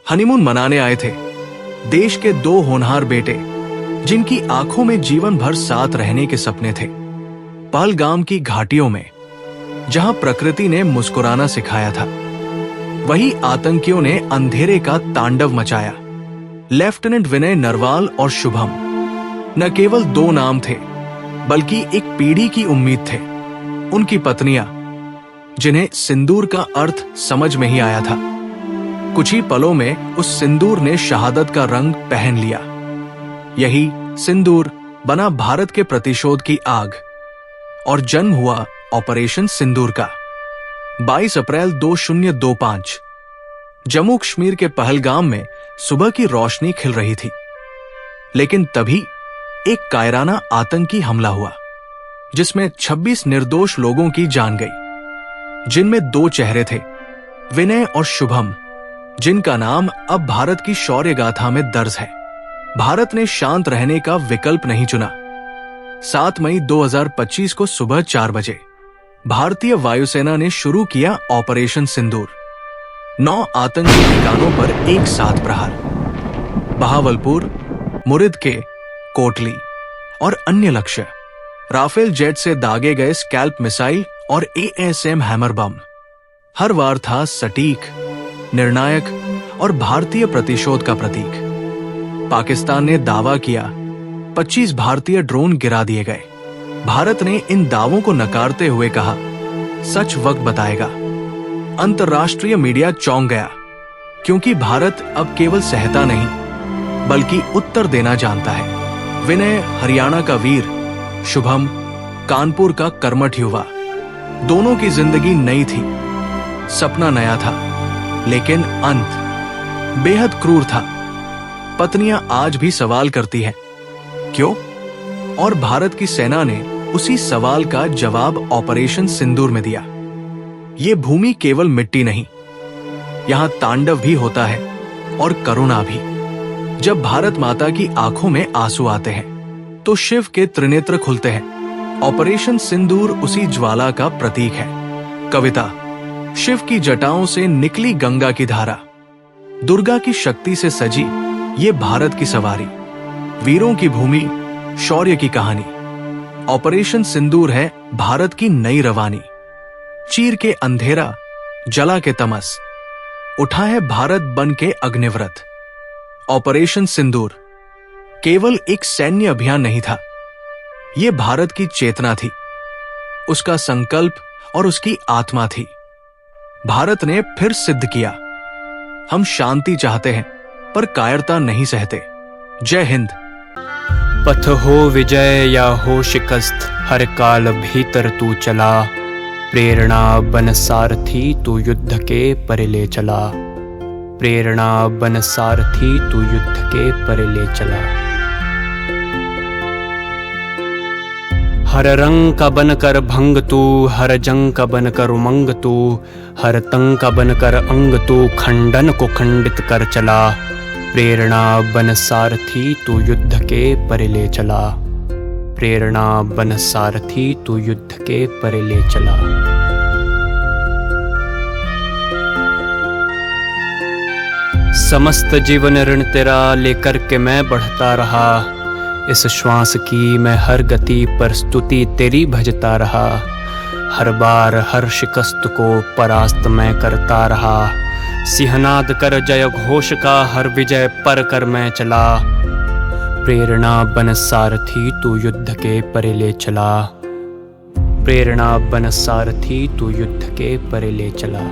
Honeymoon मनाने आए थे देश के 2 होनहार बेटे, जिनकी आंखों में जीवन भर साथ रहने के सपने थे। पहलगाम की घाटियों में, जहां प्रकृति ने मुस्कुराना सिखाया था, वही आतंकियों ने अंधेरे का तांडव मचाया। लेफ्टिनेंट विनय नरवाल और शुभम न केवल 2 नाम थे, बल्कि एक पीढ़ी की उम्मीद थे। उनकी पत्नियां, जिन्हें सिंदूर का अर्थ समझ में ही आया था। कुछ ही पलों में उस सिंदूर ने शहादत का रंग पहन लिया। यही सिंदूर बना भारत के प्रतिशोध की आग, और जन्म हुआ ऑपरेशन सिंदूर का। 22 अप्रैल 2025 जम्मू कश्मीर के पहलगाम में सुबह की रोशनी खिल रही थी, लेकिन तभी एक कायराना आतंकी हमला हुआ, जिसमें 26 निर्दोष लोगों की जान गई, जिनमें 2 चेहरे थे, विनय और शुभम, जिनका नाम अब भारत की शौर्य गाथा में दर्ज है। भारत ने शांत रहने का विकल्प नहीं चुना। 7 मई 2025 को सुबह 4 बजे भारतीय वायुसेना ने शुरू किया ऑपरेशन सिंदूर। 9 आतंकी ठिकानों पर एक साथ प्रहार। बहावलपुर, मुरिदके, कोटली और अन्य लक्ष्य। राफेल जेट से दागे गए स्कैल्प मिसाइल और ASM हैमर बम। हर वार था सटीक, निर्णायक और भारतीय प्रतिशोध का प्रतीक। पाकिस्तान ने दावा किया 25 भारतीय ड्रोन गिरा दिए गए। भारत ने इन दावों को नकारते हुए कहा, सच वक्त बताएगा। अंतर्राष्ट्रीय मीडिया चौंक गया, क्योंकि भारत अब केवल सहता नहीं, बल्कि उत्तर देना जानता है। विनय हरियाणा का वीर, शुभम कानपुर का कर्मठ युवा। दोनों की जिंदगी नई थी, सपना नया था, लेकिन अंत बेहद क्रूर था। पत्नियां आज भी सवाल करती हैं, क्यों? और भारत की सेना ने उसी सवाल का जवाब ऑपरेशन सिंदूर में दिया। ये भूमि केवल मिट्टी नहीं, यहां तांडव भी होता है और करुणा भी। जब भारत माता की आंखों में आंसू आते हैं, तो शिव के त्रिनेत्र खुलते हैं। ऑपरेशन सिंदूर उसी ज्वाला का प्रतीक है। कविता, शिव की जटाओं से निकली गंगा की धारा, दुर्गा की शक्ति से सजी ये भारत की सवारी। वीरों की भूमि, शौर्य की कहानी। ऑपरेशन सिंदूर है भारत की नई रवानी। चीर के अंधेरा, जला के तमस, उठा है भारत बन के अग्निव्रत। ऑपरेशन सिंदूर केवल एक सैन्य अभियान नहीं था, यह भारत की चेतना थी, उसका संकल्प और उसकी आत्मा थी। भारत ने फिर सिद्ध किया, हम शांति चाहते हैं पर कायरता नहीं सहते। जय हिंद। पथ हो विजय या हो शिकस्त, हर काल भीतर तू चला। प्रेरणा बन सारथी तू युद्ध के पर ले चला। प्रेरणा बन सारथी तू युद्ध के पर ले चला। हर रंग का बनकर भंग तू, हर जंग का बनकर उमंग तू, हर तंग का बनकर अंग तू, खंडन को खंडित कर चला। प्रेरणा बन सारथी तू युद्ध के पर ले चला। प्रेरणा बन सारथी तू युद्ध के पर ले चला। समस्त जीवन ऋण तेरा लेकर के मैं बढ़ता रहा। इस श्वास की मैं हर गति पर स्तुति तेरी भजता रहा। हर बार हर शिकस्त को परास्त मैं करता रहा। सिंहनाद कर जय घोष का हर विजय पर कर मैं चला। प्रेरणा बन सारथी तू युद्ध के पर ले चला। प्रेरणा बन सारथी तू युद्ध के पर ले चला।